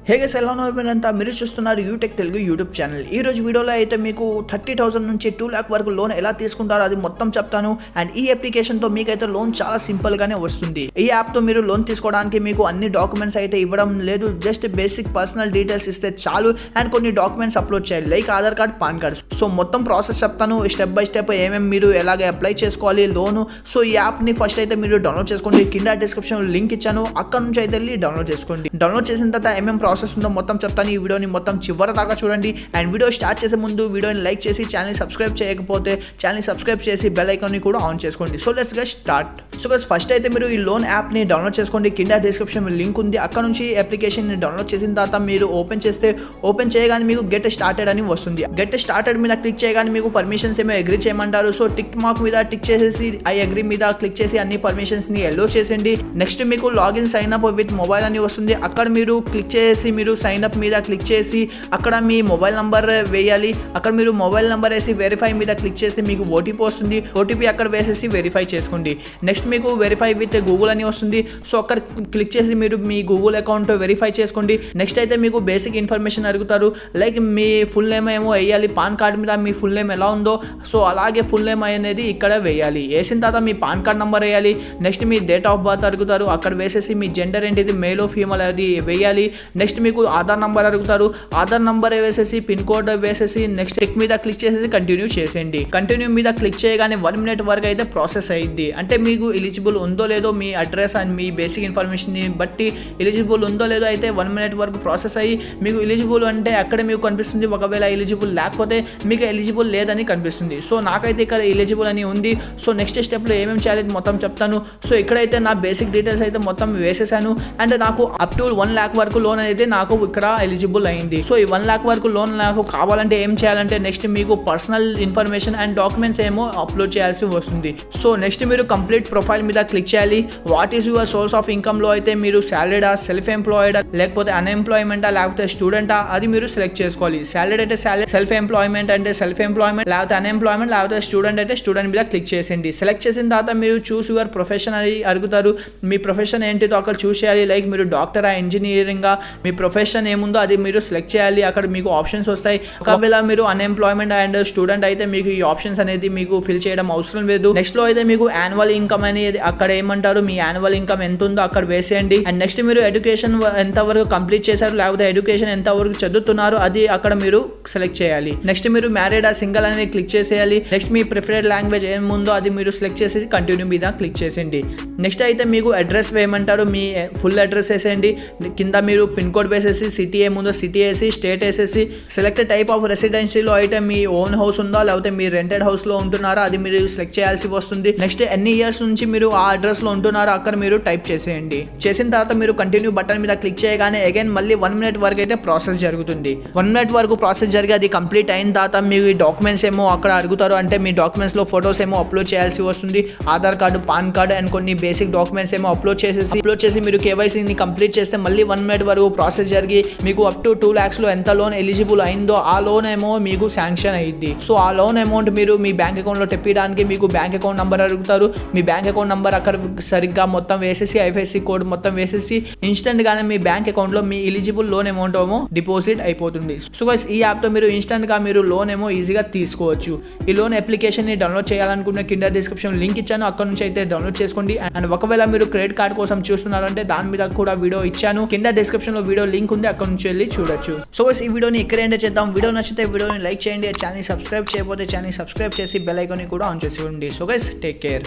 Hey guys ఎలా ఉన్నారంతా మీరు చూస్తున్నారు యూటెక్ తెలుగు యూట్యూబ్ ఛానల్. ఈ రోజు వీడియోలో అయితే మీకు 30,000 నుంచి 2 lakh వరకు లోన్ ఎలా తీసుకుంటారో అది మొత్తం చెప్తాను. అండ్ ఈ అప్లికేషన్ తో మీకైతే లోన్ చాలా సింపుల్ గానే వస్తుంది. ఈ యాప్ తో మీరు లోన్ తీసుకోవడానికి మీకు అన్ని డాక్యుమెంట్స్ అయితే ఇవ్వడం లేదు, జస్ట్ బేసిక్ పర్సనల్ డీటెయిల్స్ ఇస్తే చాలు. అండ్ కొన్ని డాక్యుమెంట్స్ అప్లోడ్ చేయాలి, like Aadhaar card, pan card. So మొత్తం ప్రాసెస్ చెప్తాను స్టెప్ బై స్టెప్, ఏమేమి మీరు ఎలాగ అప్లై చేసుకోవాలి లోను. సో ఈ యాప్ ని ఫస్ట్ అయితే మీరు డౌన్లోడ్ చేసుకోండి. కింద డిస్క్రిప్షన్ లింక్ ఇచ్చాను, అక్కడ నుంచి అయితే వెళ్ళి డౌన్లోడ్ చేసుకోండి. డౌన్లోడ్ చేసిన తర్వాత ఏమేమి ప్రాసెస్ ఉందో మొత్తం చెప్తాను. ఈ వీడియోని మొత్తం చివరి దాకా చూడండి. అండ్ వీడియో స్టార్ట్ చేసే ముందు వీడియోని లైక్ చేసి ఛానల్ సబ్స్క్రైబ్ చేయకపోతే ఛానల్ సబ్స్క్రైబ్ చేసి బెల్ ఐకాన్ ని కూడా ఆన్ చేసుకోండి. So let's get start. So guys first అయితే మీరు ఈ లోన్ యాప్ ని డౌన్లోడ్ చేసుకోండి. కింద డిస్క్రిప్షన్ లింక్ ఉంది, అక్కడ నుంచి అప్లికేషన్ ని డౌన్లోడ్ చేసిన తర్వాత మీరు ఓపెన్ చేయగానే మీకు గెట్ స్టార్టెడ్ అని వస్తుంది. గెట్ స్టార్టెడ్ మీద క్లిక్ చేయగానే మీకు పర్మిషన్స్ ఏమో అగ్రీ చేయమంటారు. సో టిక్ మార్క్ మీద టిక్ చేసేసి ఐ అగ్రీ మీద క్లిక్ చేసి అన్ని పర్మిషన్స్ ని ఎల్లో చేసేయండి. నెక్స్ట్ మీకు login sign up with mobile అని వస్తుంది. అక్కడ మీరు క్లిక్ చేసి మీరు సైన్ అప్ మీద క్లిక్ చేసి అక్కడ మీ మొబైల్ నంబర్ వేయాలి. అక్కడ మీరు మొబైల్ నంబర్ వేసి వెరిఫై మీద క్లిక్ చేసి మీకు ఓటీపీ వస్తుంది. ఓటీపీ అక్కడ వేసేసి వెరిఫై చేసుకోండి. నెక్స్ట్ మీకు వెరిఫై విత్ గూగుల్ అని వస్తుంది. సో అక్కడ క్లిక్ చేసి మీరు మీ గూగుల్ అకౌంట్ వెరిఫై చేసుకోండి. నెక్స్ట్ అయితే మీకు బేసిక్ ఇన్ఫర్మేషన్ అడుగుతారు, లైక్ మీ ఫుల్ నేమ్ ఏమో వేయాలి. పాన్ కార్డ్ మీద మీ ఫుల్ నేమ్ ఎలా ఉందో సో అలాగే ఫుల్ నేమ్ అనేది ఇక్కడ వేయాలి. వేసిన తర్వాత మీ పాన్ కార్డ్ నెంబర్ వేయాలి. Next me date of birth అడుగుతారు, అక్కడ వేసేసి మీ జెండర్ ఏంటిది, మేల్ ఫీమేల్ అది వేయాలి. నెక్స్ట్ మీకు ఆధార్ నంబర్ అడుగుతారు, ఆధార్ నంబర్ వేసేసి పిన్ కోడ్ వేసేసి నెక్స్ట్ టిక్ మీద క్లిక్ చేసేసి కంటిన్యూ చేసేయండి. కంటిన్యూ మీద క్లిక్ చేయగానే 1 minute వరకు అయితే ప్రాసెస్ అయ్యింది. అంటే మీకు ఎలిజిబుల్ ఉందో లేదో మీ అడ్రస్ అండ్ మీ బేసిక్ ఇన్ఫర్మేషన్ ని బట్టి ఎలిజిబుల్ ఉందో లేదో అయితే 1 minute వరకు ప్రాసెస్ అయ్యి మీకు ఎలిజిబుల్ అంటే అక్కడ మీకు కనిపిస్తుంది. ఒకవేళ ఎలిజిబుల్ లేకపోతే మీకు ఎలిజిబుల్ లేదని కనిపిస్తుంది. సో నాకైతే ఇక్కడ ఎలిజిబుల్ అని ఉంది. సో నెక్స్ట్ స్టెప్లో ఏమేమి చేయాలి మొత్తం చెప్తాను. సో ఇక్కడైతే నా బేసిక్ డీటెయిల్స్ అయితే మొత్తం వేసేసాను. అండ్ నాకు అప్ టు 1 lakh వరకు లోన్ అయితే నాకు ఇక్కడ ఎలిజిబుల్ అయింది. సో ఈ 1 lakh వరకు లోన్ నాకు కావాలంటే ఏం చేయాలంటే నెక్స్ట్ మీకు పర్సనల్ ఇన్ఫర్మేషన్ అండ్ డాక్యుమెంట్స్ ఏమో అప్లోడ్ చేయాల్సి వస్తుంది. సో నెక్స్ట్ మీరు కంప్లీట్ ప్రొఫైల్ మీద క్లిక్ చేయాలి. What is your source of income లో అయితే మీరు సాలరీడా, సెల్ఫ్ ఎంప్లాయిడా, లేకపోతే అన్ఎంప్లాయ్మెంటా, లేకపోతే స్టూడెంటా అది మీరు సెలెక్ట్ చేసుకోవాలి. సాలరీ అయితే సాలరీ, సెల్ఫ్ ఎంప్లాయ్మెంట్ అంటే సెల్ఫ్ ఎంప్లాయ్మెంట్, లేకపోతే అన్ఎంప్లాయ్మెంట్, లేకపోతే స్టూడెంట్ అయితే స్టూడెంట్ మీద క్లిక్ చేసేయండి. సెలెక్ట్ చేసిన తర్వాత మీరు చూస్ యువర్ ప్రొఫెషన్ అని అడుగుతారు. మీ ప్రొఫెషన్ ఏంటిదో అక్కడ చూస్ చేయాలి. లైక్ మీరు డాక్టరా, ఇంజనీరింగా, మీ ప్రొఫెషన్ ఏముందో అది మీరు సెలెక్ట్ చేయాలి. అక్కడ మీకు ఆప్షన్స్ వస్తాయి. ఒకవేళ మీరు అన్ఎంప్లాయ్మెంట్ అండ్ స్టూడెంట్ అయితే మీకు ఈ ఆప్షన్స్ అనేది మీకు ఫిల్ చేయడం అవసరం లేదు. నెక్స్ట్ లో అయితే మీకు యాన్యువల్ ఇన్కమ్ అనేది అక్కడ ఏమంటారు, మీ యాన్యువల్ ఇన్కమ్ ఎంత ఉందో అక్కడ వేసేయండి. అండ్ నెక్స్ట్ మీరు ఎడ్యుకేషన్ ఎంతవరకు కంప్లీట్ చేశారు, లేకపోతే ఎడ్యుకేషన్ ఎంతవరకు చదువుతున్నారు అది అక్కడ మీరు సెలెక్ట్ చేయాలి. నెక్స్ట్ మీరు మ్యారీడా, సింగిల్ అనేది క్లిక్ చేసేయాలి. నెక్స్ట్ మీ ప్రిఫర్డ్ లాంగ్వేజ్ ఏముందో అది మీరు సెలెక్ట్ చేసి కంటిన్యూ మీద క్లిక్ చేసేయండి. నెక్స్ట్ అయితే మీకు అడ్రస్ వేయమంటారు, మీ ఫుల్ అడ్రస్ వేసేయండి. కింద మీరు పిన్ కోడ్ వేసేసి సిటీ ఏముందో సిటీ వేసి స్టేట్ వేసేసి సెలెక్ట్ టైప్ ఆఫ్ రెసిడెన్సీలో అయితే మీ ఓన్ హౌస్ ఉందా లేకపోతే మీ రెంటెడ్ హౌస్ లో ఉంటున్నారా అది మీరు సెలెక్ట్ చేయాల్సి వస్తుంది. నెక్స్ట్ ఎన్ని ఇయర్స్ నుంచి మీరు ఆ అడ్రస్ లో ఉంటున్నారో అక్కడ మీరు టైప్ చేసేయండి. చేసిన తర్వాత మీరు కంటిన్యూ బటన్ మీద క్లిక్ చేయగానే అగైన్ మళ్ళీ 1 minute వరకు అయితే ప్రాసెస్ జరుగుతుంది. 1 minute వరకు ప్రాసెస్ జరిగి అది కంప్లీట్ అయిన తర్వాత మీ డాక్యుమెంట్స్ ఏమో అక్కడ అడుగుతారు. అంటే మీ డాక్యుమెంట్స్ లో ఫొటోస్ ఏమో అప్లోడ్ చేయాల్సి వస్తుంది. Aadhaar card, pan card and కొన్ని బేసిక్ డాక్యుమెంట్స్ ఏమో అప్లోడ్ చేసి మీరు కేవైసీని కంప్లీట్ చేస్తే మళ్ళీ 1 minute వరకు ప్రాసెస్ జరిగి మీకు అప్ టు 2 lakhs లో ఎంత లోన్ ఎలిజిబుల్ అయిందో ఆ లోన్ ఏమో మీకు శాంక్షన్ అయ్యింది. సో ఆ లోన్ అమౌంట్ మీరు మీ బ్యాంక్ అకౌంట్ లో తెప్పడానికి మీకు బ్యాంక్ అకౌంట్ నంబర్ అడుగుతారు. మీ బ్యాంక్ అకౌంట్ నంబర్ అక్కడ సరిగ్గా మొత్తం వేసేసి ఐఎఫ్ఎస్సి కోడ్ మొత్తం వేసేసి ఇన్స్టెంట్ గానే మీ బ్యాంక్ అకౌంట్ లో మీ ఎలిజిబుల్ లోన్ అమౌంట్ ఏమో డిపాజిట్ అయిపోతుంది. సో గైస్ ఈ యాప్ తో మీరు ఇన్స్టెంట్ గా మీరు లోన్ ఏమో ఈజీగా తీసుకోవచ్చు. ఈ లోన్ అప్లికేషన్ ని డౌన్లోడ్ చేయాలనుకున్న కింద డిస్క్రిప్షన్ లింక్ ఇచ్చాను, అక్కడ నుంచి అయితే డౌన్లోడ్ చేసుకోండి. అండ్ ఒకవేళ మీరు క్రెడిట్ కార్డ్ కోసం చూస్తున్నారంటే దాని మీద కూడా వీడియో ఇచ్చాను, కింద డిస్క్రిప్షన్ లో వీడియో లింక్ ఉంది, అక్కడ నుంచి వెళ్ళి చూడొచ్చు. సో గైస్ ఈ వీడియోని ఇక్కడ ఎండ్ చేద్దాం. వీడియో నచ్చితే వీడియోని లైక్ చేయండి, ఛానల్ సబ్స్క్రైబ్ చేయకపోతే ఛానల్ సబ్స్క్రైబ్ చేసి బెల్ ఐకాన్ కూడా ఆన్ చేసుకోండి. So guys take care.